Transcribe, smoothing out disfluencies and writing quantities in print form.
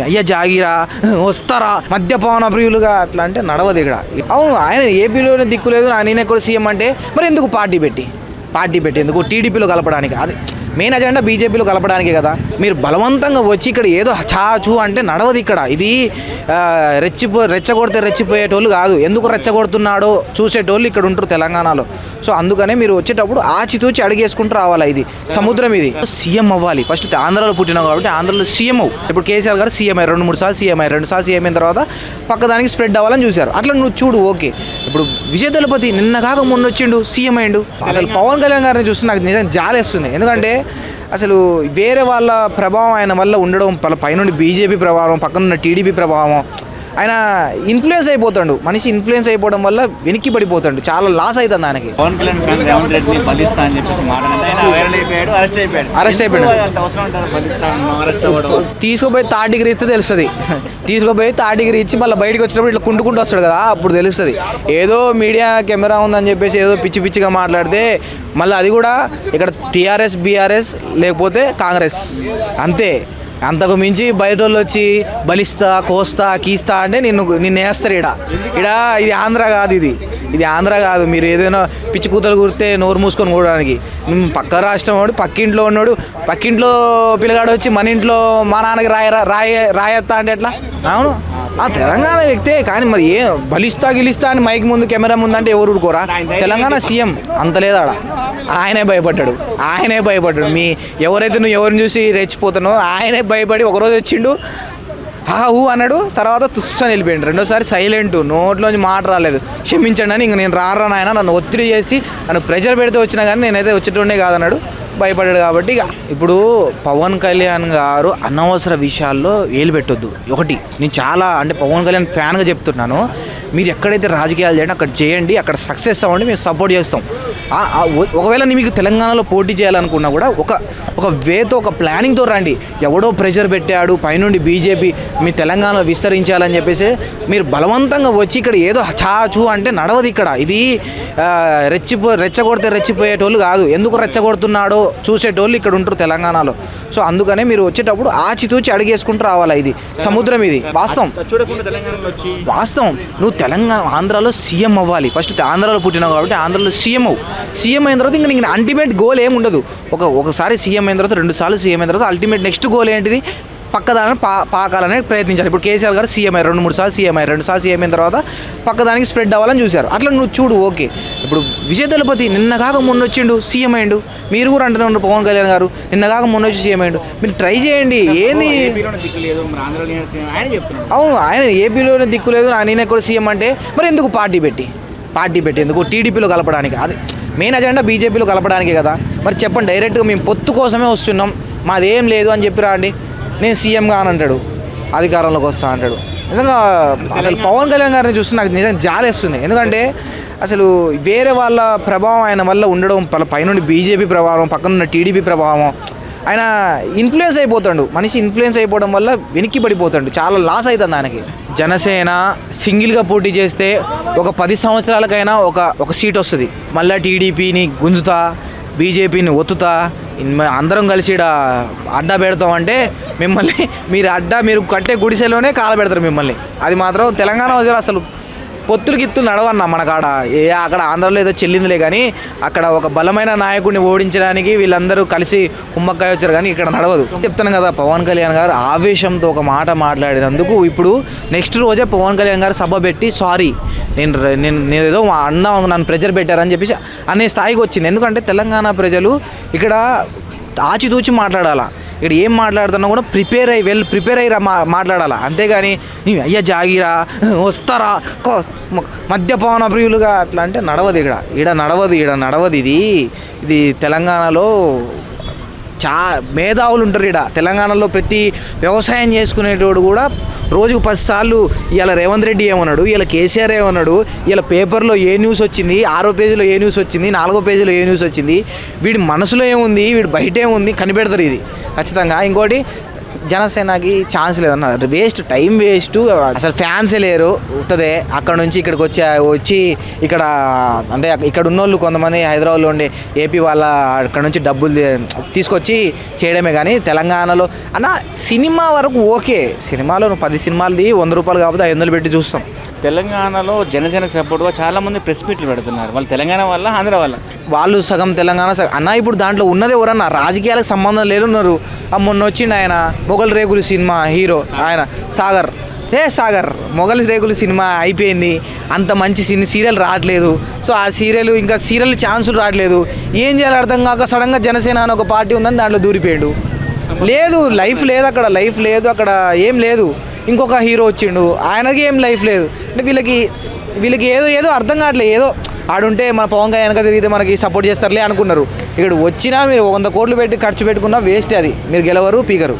అయ్యా జాగిరా వస్తారా మద్యపాన ప్రియులుగా అట్లా అంటే నడవదు ఇక్కడ. అవును, ఆయన ఏపీలోనే దిక్కు లేదు, ఆయన కూడా సీఎం అంటే మరి ఎందుకు పార్టీ పెట్టి ఎందుకు టీడీపీలో కలపడానికి? అది మెయిన్ అజెండా బీజేపీలో కలపడానికే కదా. మీరు బలవంతంగా వచ్చి ఇక్కడ ఏదో చాచు అంటే నడవదు ఇక్కడ. ఇది రెచ్చగొడితే రెచ్చిపోయేటోళ్ళు కాదు, ఎందుకు రెచ్చగొడుతున్నాడో చూసేటోళ్ళు ఇక్కడ ఉంటారు తెలంగాణలో. సో అందుకనే మీరు వచ్చేటప్పుడు ఆచితూచి అడిగేసుకుంటూ రావాలా. ఇది సముద్రం, ఇది సీఎం అవ్వాలి. ఫస్ట్ ఆంధ్రాలో పుట్టినావు కాబట్టి ఆంధ్రాలో సీఎం అవ్వు. ఇప్పుడు కేసీఆర్ గారు సీఎం అయ్యారు, 2-3 సార్లు సీఎం అయ్యారు. 2 సార్లు సీఎం అయిన తర్వాత పక్కదానికి స్ప్రెడ్ అవ్వాలని చూశారు. అట్లా నువ్వు చూడు, ఓకే. ఇప్పుడు విజయ్ దళపతి నిన్న కాక మొన్న వచ్చిండు, సీఎం అయ్యిండు. అసలు పవన్ కళ్యాణ్ గారిని చూస్తే నాకు నిజంగా జాలేస్తుంది. ఎందుకంటే అసలు వేరే వాళ్ళ ప్రభావం ఆయన వల్ల ఉండడం, పైనుండి బీజేపీ ప్రభావం, పక్కనున్న టీడీపీ ప్రభావం, ఆయన ఇన్ఫ్లుయెన్స్ అయిపోతాడు. మనిషి ఇన్ఫ్లుయెన్స్ అయిపోవడం వల్ల వెనక్కి పడిపోతాడు, చాలా లాస్ అవుతుంది ఆయనకి. పవన్ కళ్యాణ్ రేవంత్ రెడ్డిని బలిస్తా అని చెప్పేసి అరెస్ట్ అయిపోయాడు. తీసుకుపోయి థర్డ్ డిగ్రీ ఇస్తే తెలుస్తుంది. తీసుకుపోయి థర్డ్ డిగ్రీ ఇచ్చి మళ్ళీ బయటకు వచ్చినప్పుడు ఇట్లా కుంటుకుంటూ వస్తాడు కదా, అప్పుడు తెలుస్తుంది. ఏదో మీడియా కెమెరా ఉందని చెప్పేసి ఏదో పిచ్చి పిచ్చిగా మాట్లాడితే మళ్ళీ అది కూడా ఇక్కడ టీఆర్ఎస్ బీఆర్ఎస్ లేకపోతే కాంగ్రెస్ అంతే. అంతకు మించి బయట వాళ్ళు వచ్చి బలిస్తా కోస్తా కీస్తా అంటే నిన్ను వేస్తారు. ఇడ ఇది ఆంధ్ర కాదు, ఇది ఆంధ్ర కాదు. మీరు ఏదైనా పిచ్చి కూతలు కుడితే నోరు మూసుకొని కూడడానికి. పక్క రాష్ట్రం వాడు, పక్కింట్లో ఉన్నాడు, పక్కింట్లో పిల్లగాడు వచ్చి మన ఇంట్లో మా నాన్నకి రాయత్తా అంటే ఎట్లా? అవును, ఆ తెలంగాణ వ్యక్తే. కానీ మరి బలిస్తా గిలిస్తా అని మైక్ ముందు కెమెరా ముందు అంటే ఎవరు ఊరుకోరా? తెలంగాణ సీఎం అంత లేదాడ. ఆయనే భయపడ్డాడు. మీ ఎవరైతే నువ్వు ఎవరిని చూసి రెచ్చిపోతానో ఆయనే భయపడి ఒకరోజు వచ్చిండు, హూ అన్నాడు, తర్వాత తుస్సని వెళ్ళిపోయిండు. రెండోసారి సైలెంట్, నోట్లోంచి మాట రాలేదు. క్షమించండి అని, ఇంక నేను రాను ఆయన, నన్ను ఒత్తిడి చేసి నన్ను ప్రెషర్ పెడితే వచ్చినా కానీ నేనైతే వచ్చేటోనే కాదన్నాడు. భయపడ్డాడు. కాబట్టి ఇప్పుడు పవన్ కళ్యాణ్ గారు అనవసర విషయాల్లో వేలు పెట్టొద్దు. ఒకటి నేను చాలా అంటే పవన్ కళ్యాణ్ ఫ్యాన్గా చెప్తున్నాను, మీరు ఎక్కడైతే రాజకీయాలు చేయండి అక్కడ చేయండి, అక్కడ సక్సెస్ అవ్వండి, మేము సపోర్ట్ చేస్తాం. ఒకవేళ మీకు తెలంగాణలో పోటీ చేయాలనుకున్నా కూడా ఒక వేతో ఒక ప్లానింగ్తో రండి. ఎవడో ప్రెషర్ పెట్టాడు పైనుండి బీజేపీ మీ తెలంగాణలో విస్తరించాలని చెప్పేసి మీరు బలవంతంగా వచ్చి ఇక్కడ ఏదో చాచు అంటే నడవదు ఇక్కడ. ఇది రెచ్చగొడితే రెచ్చిపోయేటోళ్ళు కాదు, ఎందుకు రెచ్చగొడుతున్నాడో చూసేటోళ్ళు ఇక్కడ ఉంటారు తెలంగాణలో. సో అందుకనే మీరు వచ్చేటప్పుడు ఆచితూచి అడిగేసుకుంటూ రావాలా. ఇది సముద్రం, ఇది వాస్తవం. నువ్వు ఆంధ్రాలో సీఎం అవ్వాలి. ఫస్ట్ ఆంధ్రాలో పుట్టినావు కాబట్టి ఆంధ్రాలో సీఎం అయిన తర్వాత ఇంకా అల్టిమేట్ గోల్ ఏమి ఉండదు. ఒకసారి సీఎం అయిన తర్వాత 2 సార్లు సీఎం అయిన తర్వాత అల్టిమేట్ నెక్స్ట్ గోల్ ఏంటిది? పక్కదాన్ని పాకాలని ప్రయత్నించాలి. ఇప్పుడు కేసీఆర్ గారు సీఎం అయ్యారు, 2-3 సార్లు సీఎం అయ్యారు. 2 సార్లు సీఎం అయిన తర్వాత పక్కదానికి స్ప్రెడ్ అవ్వాలని చూశారు. అట్లా నువ్వు చూడు, ఓకే. ఇప్పుడు విజయ్ దళపతి నిన్న కాక మొన్న వచ్చిండు, సీఎం అయ్యిండు. మీరు కూడా అంటూనే ఉన్నారు పవన్ కళ్యాణ్ గారు నిన్న కాక మొన్న వచ్చి సీఎం అయ్యిండు. మీరు ట్రై చేయండి. ఏంది? అవును, ఆయన ఏపీలోనే దిక్కు లేదు, ఆయన కూడా సీఎం అంటే మరి ఎందుకు పార్టీ పెట్టి ఎందుకు టీడీపీలో కలపడానికి? అది మెయిన్ అజెండా బీజేపీలో కలపడానికే కదా. మరి చెప్పండి, డైరెక్ట్గా మేము పొత్తు కోసమే వస్తున్నాం, మాదేం లేదు అని చెప్పి రండి. నేను సీఎంగా అని అంటాడు, అధికారంలోకి వస్తా అంటాడు. నిజంగా అసలు పవన్ కళ్యాణ్ గారిని చూస్తే నాకు నిజంగా జాలేస్తుంది. ఎందుకంటే అసలు వేరే వాళ్ళ ప్రభావం ఆయన వల్ల ఉండడం, పైనుండి బీజేపీ ప్రభావం, పక్కనున్న టీడీపీ ప్రభావం, ఆయన ఇన్ఫ్లుయెన్స్ అయిపోతాడు. మనిషి ఇన్ఫ్లుయెన్స్ అయిపోవడం వల్ల వెనక్కి పడిపోతాడు, చాలా లాస్ అవుతుంది ఆయనకి. జనసేన సింగిల్గా పోటీ చేస్తే ఒక 10 సంవత్సరాలకైనా ఒక సీట్ వస్తుంది. మళ్ళీ టీడీపీని గుంజుతా, బీజేపీని ఒత్తుతా, అందరం కలిసి అడ్డా పెడతామంటే మిమ్మల్ని మీరు కట్టే గుడిసెలోనే కాల పెడతారు మిమ్మల్ని. అది మాత్రం తెలంగాణ అసలు పొత్తులు గిత్తులు నడవన్నా మన కాడ. అక్కడ ఆంధ్రలో ఏదో చెల్లిందిలే, కానీ అక్కడ ఒక బలమైన నాయకుడిని ఓడించడానికి వీళ్ళందరూ కలిసి కుమ్మక్కాయ వచ్చారు, కానీ ఇక్కడ నడవదు. చెప్తాను కదా, పవన్ కళ్యాణ్ గారు ఆవేశంతో ఒక మాట మాట్లాడినందుకు ఇప్పుడు నెక్స్ట్ రోజే పవన్ కళ్యాణ్ గారు సభ పెట్టి సారీ నేను ఏదో అన్నా నన్ను ప్రెజర్ పెట్టారని చెప్పేసి అనే స్థాయికి వచ్చింది. ఎందుకంటే తెలంగాణ ప్రజలు ఇక్కడ ఆచితూచి మాట్లాడాలా. ఇక్కడ ఏం మాట్లాడుతున్నా కూడా ప్రిపేర్ అయ్యి మాట్లాడాలా. అంతేగాని అయ్యా జాగిరా వస్తారా మద్యపాన ప్రియులుగా అట్లా అంటే నడవదు. ఇక్కడ నడవదు. ఇది తెలంగాణలో మేధావులు ఉంటారు. తెలంగాణలో ప్రతి వ్యవసాయం చేసుకునేటోడు కూడా రోజుకు 10 సార్లు ఇలా రేవంత్ రెడ్డి ఏమన్నాడు, ఇలా కేసీఆర్ ఏమన్నాడు, ఇలా పేపర్లో ఏ న్యూస్ వచ్చింది, 6వ పేజీలో ఏ న్యూస్ వచ్చింది, 4వ పేజీలో ఏ న్యూస్ వచ్చింది, వీడి మనసులో ఏముంది, వీడి బయట ఏముంది కనిపెడతారు. ఇది ఖచ్చితంగా. ఇంకోటి జనసేనకి ఛాన్స్ లేదన్న, వేస్ట్, టైం వేస్ట్, అసలు ఫ్యాన్సే లేరు. ఉత్తదే అక్కడ నుంచి ఇక్కడికి వచ్చి ఇక్కడ అంటే ఇక్కడ ఉన్నోళ్ళు కొంతమంది హైదరాబాద్లో ఉండి ఏపీ వాళ్ళ అక్కడ నుంచి డబ్బులు తీసుకొచ్చి చేయడమే. కానీ తెలంగాణలో అన్న సినిమా వరకు ఓకే, సినిమాలో 10 సినిమాలది 100 రూపాయలు కాకపోతే 500 పెట్టి చూస్తాం. తెలంగాణలో జనసేనకు సపోర్ట్గా చాలా మంది ప్రెస్ మీట్లు పెడుతున్నారు. వాళ్ళు తెలంగాణ వల్ల, ఆంధ్ర వల్ల. వాళ్ళు సగం తెలంగాణ అన్న. ఇప్పుడు దాంట్లో ఉన్నది ఎవరన్నా రాజకీయాలకు సంబంధం లేనున్నారు. మొన్న వచ్చిండు ఆయన మొగల్ రేకులు సినిమా హీరో, ఆయన సాగర్ మొగల్ రేకులు సినిమా అయిపోయింది. అంత మంచి సీరియల్ రావట్లేదు. సో ఆ ఇంకా సీరియల్ ఛాన్సులు రావట్లేదు. ఏం చేయాలి అర్థం కాక సడన్గా జనసేన అని ఒక పార్టీ ఉందని దాంట్లో దూరిపోయాడు. లేదు, లైఫ్ లేదు అక్కడ ఏం లేదు. ఇంకొక హీరో వచ్చిండు, ఆయనకి ఏం లైఫ్ లేదు. అంటే వీళ్ళకి ఏదో అర్థం కావట్లేదు. ఏదో ఆడుంటే మన పవన్ కళ్యాణ్ వెనక తిరిగితే మనకి సపోర్ట్ చేస్తారులే అనుకున్నారు. ఇక్కడ వచ్చినా మీరు 100 కోట్లు పెట్టి ఖర్చు పెట్టుకున్నా వేస్ట్. అది మీరు గెలవరు, పీకరు.